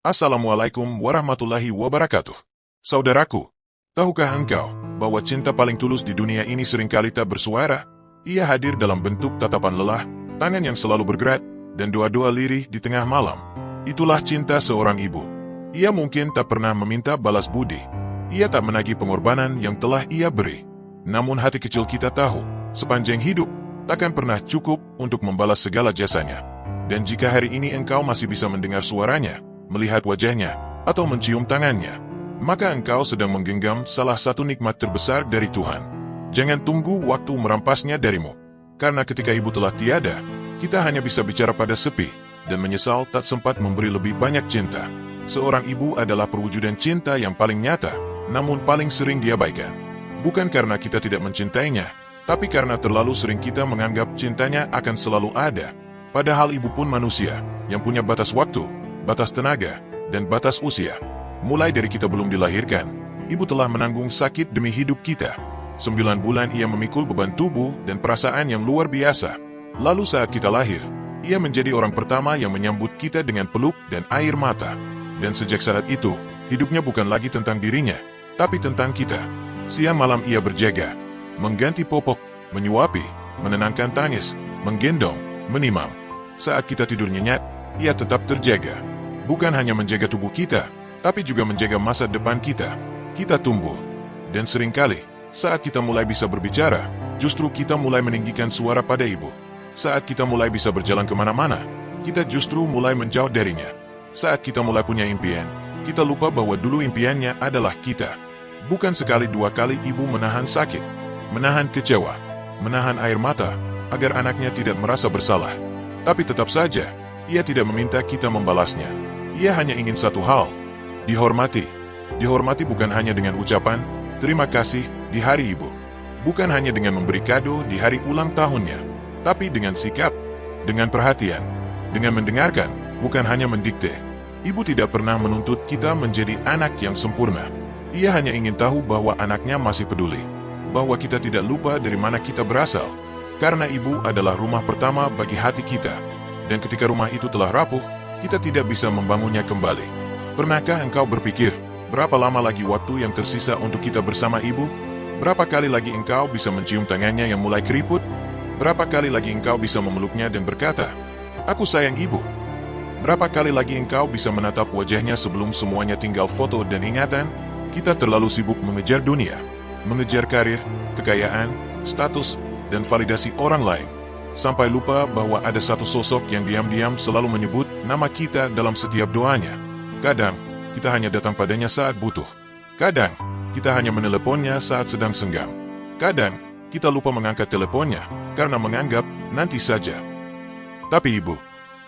Assalamualaikum warahmatullahi wabarakatuh. Saudaraku, tahukah engkau bahwa cinta paling tulus di dunia ini seringkali tak bersuara? Ia hadir dalam bentuk tatapan lelah, tangan yang selalu bergerak, dan doa-doa lirih di tengah malam. Itulah cinta seorang ibu. Ia mungkin tak pernah meminta balas budi. Ia tak menagih pengorbanan yang telah ia beri. Namun hati kecil kita tahu, sepanjang hidup, takkan pernah cukup untuk membalas segala jasanya. Dan jika hari ini engkau masih bisa mendengar suaranya, melihat wajahnya, atau mencium tangannya, maka engkau sedang menggenggam salah satu nikmat terbesar dari Tuhan. Jangan tunggu waktu merampasnya darimu. Karena ketika ibu telah tiada, kita hanya bisa bicara pada sepi, dan menyesal tak sempat memberi lebih banyak cinta. Seorang ibu adalah perwujudan cinta yang paling nyata, namun paling sering diabaikan. Bukan karena kita tidak mencintainya, tapi karena terlalu sering kita menganggap cintanya akan selalu ada. Padahal ibu pun manusia, yang punya batas waktu, batas tenaga, dan batas usia. Mulai dari kita belum dilahirkan, ibu telah menanggung sakit demi hidup kita. 9 bulan ia memikul beban tubuh dan perasaan yang luar biasa. Lalu saat kita lahir, ia menjadi orang pertama yang menyambut kita dengan peluk dan air mata. Dan sejak saat itu, hidupnya bukan lagi tentang dirinya, tapi tentang kita. Siang malam ia berjaga, mengganti popok, menyuapi, menenangkan tangis, menggendong, menimang. Saat kita tidur nyenyak, ia tetap terjaga. Bukan hanya menjaga tubuh kita, tapi juga menjaga masa depan kita. Kita tumbuh. Dan seringkali, saat kita mulai bisa berbicara, justru kita mulai meninggikan suara pada ibu. Saat kita mulai bisa berjalan kemana-mana, kita justru mulai menjauh darinya. Saat kita mulai punya impian, kita lupa bahwa dulu impiannya adalah kita. Bukan sekali dua kali ibu menahan sakit, menahan kecewa, menahan air mata, agar anaknya tidak merasa bersalah. Tapi tetap saja, ia tidak meminta kita membalasnya. Ia hanya ingin satu hal, dihormati. Dihormati bukan hanya dengan ucapan, terima kasih, di hari ibu. Bukan hanya dengan memberi kado di hari ulang tahunnya, tapi dengan sikap, dengan perhatian, dengan mendengarkan, bukan hanya mendikte. Ibu tidak pernah menuntut kita menjadi anak yang sempurna. Ia hanya ingin tahu bahwa anaknya masih peduli, bahwa kita tidak lupa dari mana kita berasal. Karena ibu adalah rumah pertama bagi hati kita. Dan ketika rumah itu telah rapuh, kita tidak bisa membangunnya kembali. Pernahkah engkau berpikir, berapa lama lagi waktu yang tersisa untuk kita bersama ibu? Berapa kali lagi engkau bisa mencium tangannya yang mulai keriput? Berapa kali lagi engkau bisa memeluknya dan berkata, "Aku sayang ibu"? Berapa kali lagi engkau bisa menatap wajahnya sebelum semuanya tinggal foto dan ingatan? Kita terlalu sibuk mengejar dunia, mengejar karir, kekayaan, status, dan validasi orang lain. Sampai lupa bahwa ada satu sosok yang diam-diam selalu menyebut nama kita dalam setiap doanya. Kadang, kita hanya datang padanya saat butuh. Kadang, kita hanya meneleponnya saat sedang senggang. Kadang, kita lupa mengangkat teleponnya karena menganggap nanti saja. Tapi ibu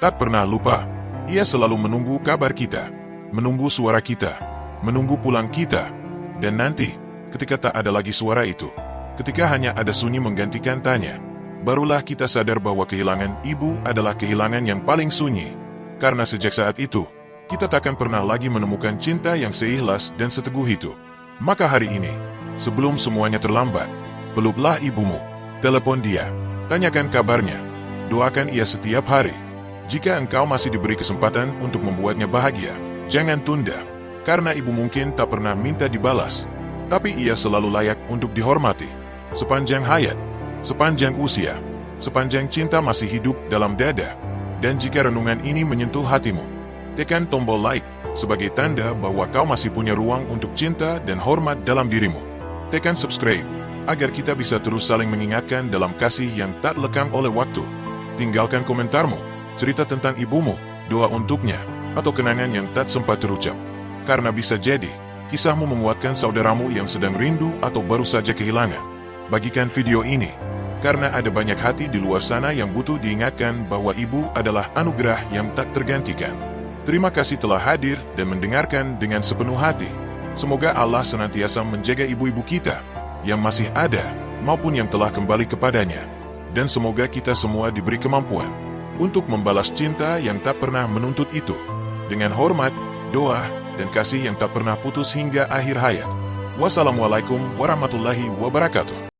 tak pernah lupa. Ia selalu menunggu kabar kita, menunggu suara kita, menunggu pulang kita. Dan nanti, ketika tak ada lagi suara itu, ketika hanya ada sunyi menggantikan tanya, barulah kita sadar bahwa kehilangan ibu adalah kehilangan yang paling sunyi. Karena sejak saat itu, kita takkan pernah lagi menemukan cinta yang seikhlas dan seteguh itu. Maka hari ini, sebelum semuanya terlambat, peluklah ibumu, telepon dia, tanyakan kabarnya, doakan ia setiap hari. Jika engkau masih diberi kesempatan untuk membuatnya bahagia, jangan tunda. Karena ibu mungkin tak pernah minta dibalas, tapi ia selalu layak untuk dihormati. Sepanjang hayat, sepanjang usia, sepanjang cinta masih hidup dalam dada. Dan jika renungan ini menyentuh hatimu, tekan tombol like sebagai tanda bahwa kau masih punya ruang untuk cinta dan hormat dalam dirimu. Tekan subscribe agar kita bisa terus saling mengingatkan dalam kasih yang tak lekang oleh waktu. Tinggalkan komentarmu, cerita tentang ibumu, doa untuknya, atau kenangan yang tak sempat terucap. Karena bisa jadi, kisahmu menguatkan saudaramu yang sedang rindu atau baru saja kehilangan. Bagikan video ini, karena ada banyak hati di luar sana yang butuh diingatkan bahwa ibu adalah anugerah yang tak tergantikan. Terima kasih telah hadir dan mendengarkan dengan sepenuh hati. Semoga Allah senantiasa menjaga ibu-ibu kita, yang masih ada, maupun yang telah kembali kepadanya. Dan semoga kita semua diberi kemampuan untuk membalas cinta yang tak pernah menuntut itu, dengan hormat, doa, dan kasih yang tak pernah putus hingga akhir hayat. Wassalamualaikum warahmatullahi wabarakatuh.